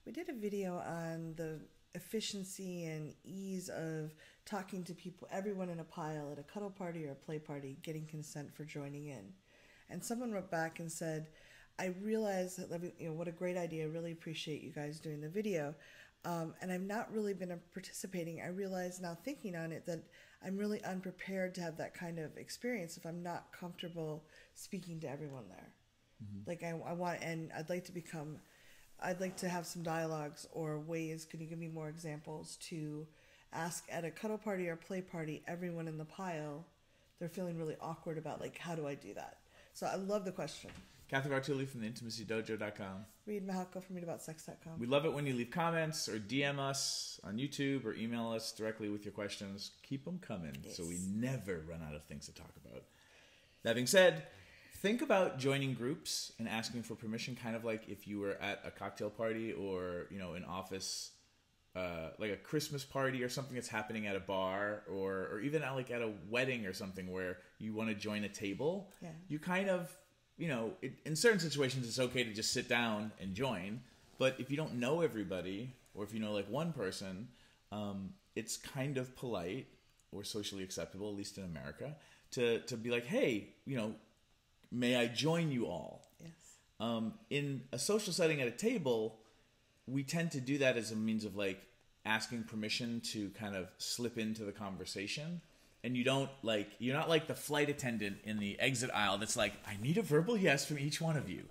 We did a video on the efficiency and ease of talking to people, everyone in a pile at a cuddle party or a play party, getting consent for joining in. And someone wrote back and said, I realize that, what a great idea. I really appreciate you guys doing the video. And I've not really been participating. I realize now thinking on it that I'm really unprepared to have that kind of experience if I'm not comfortable speaking to everyone there. Mm-hmm. Like I want, and I'd like to have some dialogues or ways. Can you give me more examples to ask at a cuddle party or play party, everyone in the pile, they're feeling really awkward about, like, how do I do that? So I love the question. Cathy Vartuli from the intimacydojo.com. Reid Mahalko from readaboutsex.com. We love it when you leave comments or DM us on YouTube or email us directly with your questions. Keep them coming, yes, so we never run out of things to talk about. That being said, think about joining groups and asking for permission, kind of like if you were at a cocktail party or, an office, like a Christmas party or something that's happening at a bar or even at a wedding or something where you want to join a table. Yeah. You kind of, in certain situations it's okay to just sit down and join. But if you don't know everybody or if you know one person, it's kind of polite or socially acceptable, at least in America, to be like, hey, may I join you all? Yes. In a social setting at a table, we tend to do that as a means of asking permission to kind of slip into the conversation. And you're not like the flight attendant in the exit aisle that's like, I need a verbal yes from each one of you.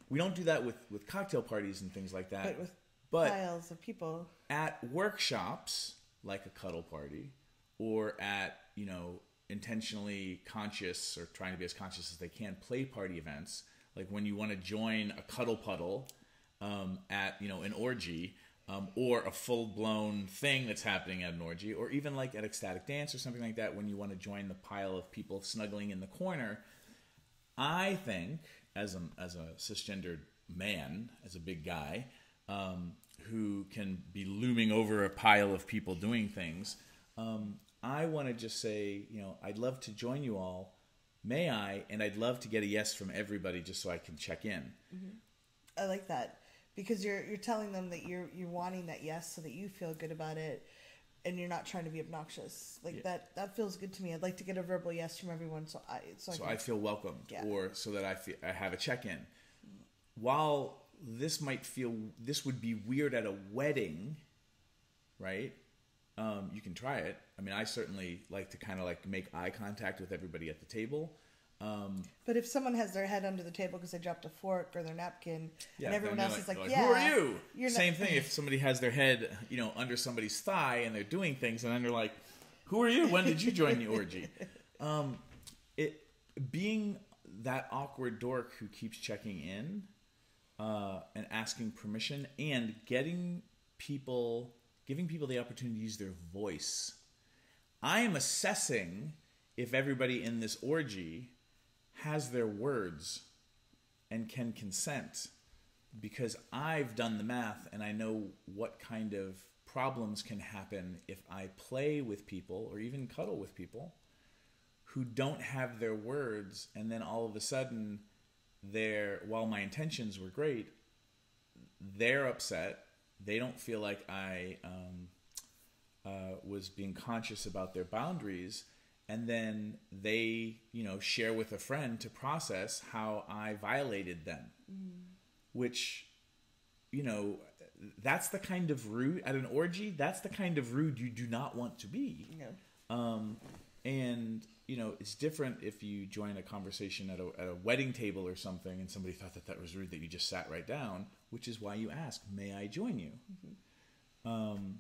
We don't do that with cocktail parties and things like that. But with piles of people. At workshops, like a cuddle party, or at, intentionally conscious or trying to be as conscious as they can play party events, like when you want to join a cuddle puddle at an orgy, or a full-blown thing that's happening at an orgy, or even at ecstatic dance or something like that, when you want to join the pile of people snuggling in the corner. I think as a cisgendered man, as a big guy, who can be looming over a pile of people doing things, I want to just say, I'd love to join you all. May I? And I'd love to get a yes from everybody just so I can check in. Mm-hmm. I like that, because you're telling them that you're wanting that yes so that you feel good about it, and you're not trying to be obnoxious. That feels good to me. I'd like to get a verbal yes from everyone so I feel welcomed, yeah, or so that I have a check-in. Mm-hmm. While this would be weird at a wedding, right? You can try it. I mean, I certainly like to kind of make eye contact with everybody at the table. But if someone has their head under the table because they dropped a fork or their napkin, yeah, and everyone else is yeah, who are you? Same thing if somebody has their head, under somebody's thigh and they're doing things, and then they're like, who are you? When did you join the orgy? Being that awkward dork who keeps checking in and asking permission and giving people the opportunity to use their voice. I am assessing if everybody in this orgy has their words and can consent, because I've done the math and I know what kind of problems can happen if I play with people or even cuddle with people who don't have their words, and then all of a sudden while my intentions were great, they're upset. They don't feel like I was being conscious about their boundaries, and then they, share with a friend to process how I violated them, which, that's the kind of rude at an orgy. That's the kind of rude you do not want to be. No. And it's different if you join a conversation at a wedding table or something, and somebody thought that was rude that you just sat right down, which is why you ask, may I join you? Mm-hmm.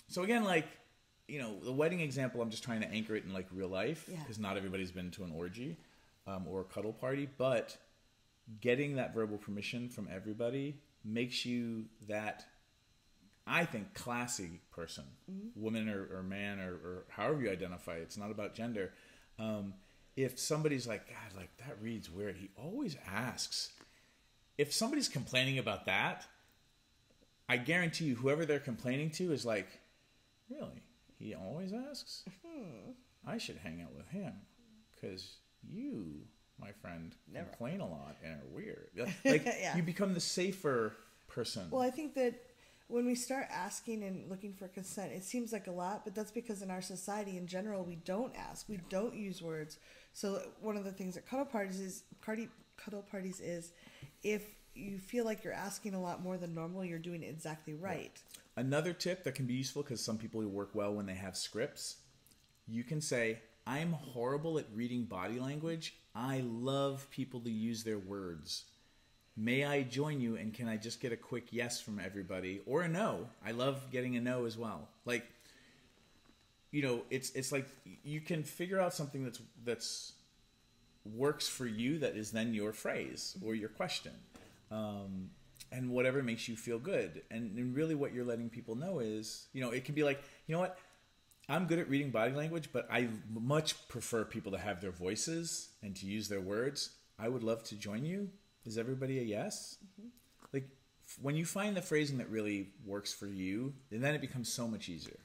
So again, the wedding example, I'm just trying to anchor it in real life, because not everybody's been to an orgy or a cuddle party, but getting that verbal permission from everybody makes you that, I think, classy person, mm-hmm, woman or man or however you identify. It's not about gender. If somebody's like, God, that Reid's weird, he always asks. If somebody's complaining about that, I guarantee you whoever they're complaining to is like, really? He always asks? I should hang out with him, because you my friend, Never. complain a lot and are weird. Like, Yeah. you become the safer person. Well, I think that when we start asking and looking for consent, it seems like a lot, but that's because in our society in general, we don't ask. We don't use words. So one of the things at cuddle parties is if you feel like you're asking a lot more than normal, you're doing it exactly right. Another tip that can be useful, because some people work well when they have scripts, you can say, I'm horrible at reading body language. I love people to use their words. May I join you, and can I just get a quick yes from everybody? Or a no. I love getting a no as well. Like, you know, it's like you can figure out something that's works for you, that is then your phrase or your question. And whatever makes you feel good. And really what you're letting people know is, you know, it can be like, you know what? I'm good at reading body language, but I much prefer people to have their voices and to use their words. I would love to join you. Is everybody a yes? Mm-hmm. Like, when you find the phrasing that really works for you, then it becomes so much easier.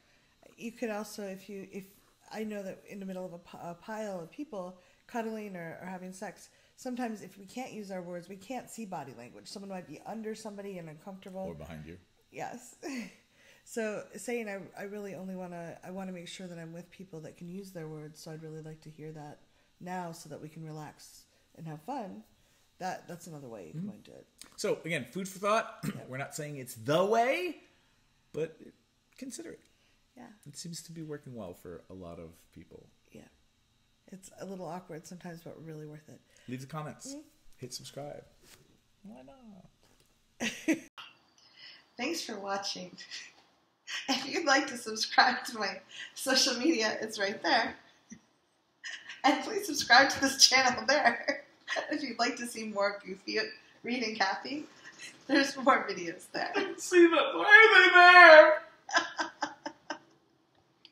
You could also, if I know that in the middle of a pile of people cuddling or having sex, sometimes if we can't use our words, we can't see body language. Someone might be under somebody and uncomfortable. Or behind you. Yes. So saying I really only want to make sure that I'm with people that can use their words, so I'd really like to hear that now so that we can relax and have fun. That's another way you can go into it. So again, food for thought. Yep. We're not saying it's the way, but consider it. Yeah. It seems to be working well for a lot of people. Yeah. It's a little awkward sometimes, but really worth it. Leave the comments. Hit subscribe. Why not? Thanks for watching. If you'd like to subscribe to my social media, it's right there. And please subscribe to this channel there. If you'd like to see more goofy Reid and Cathy, there's more videos there. See them. Why are they there?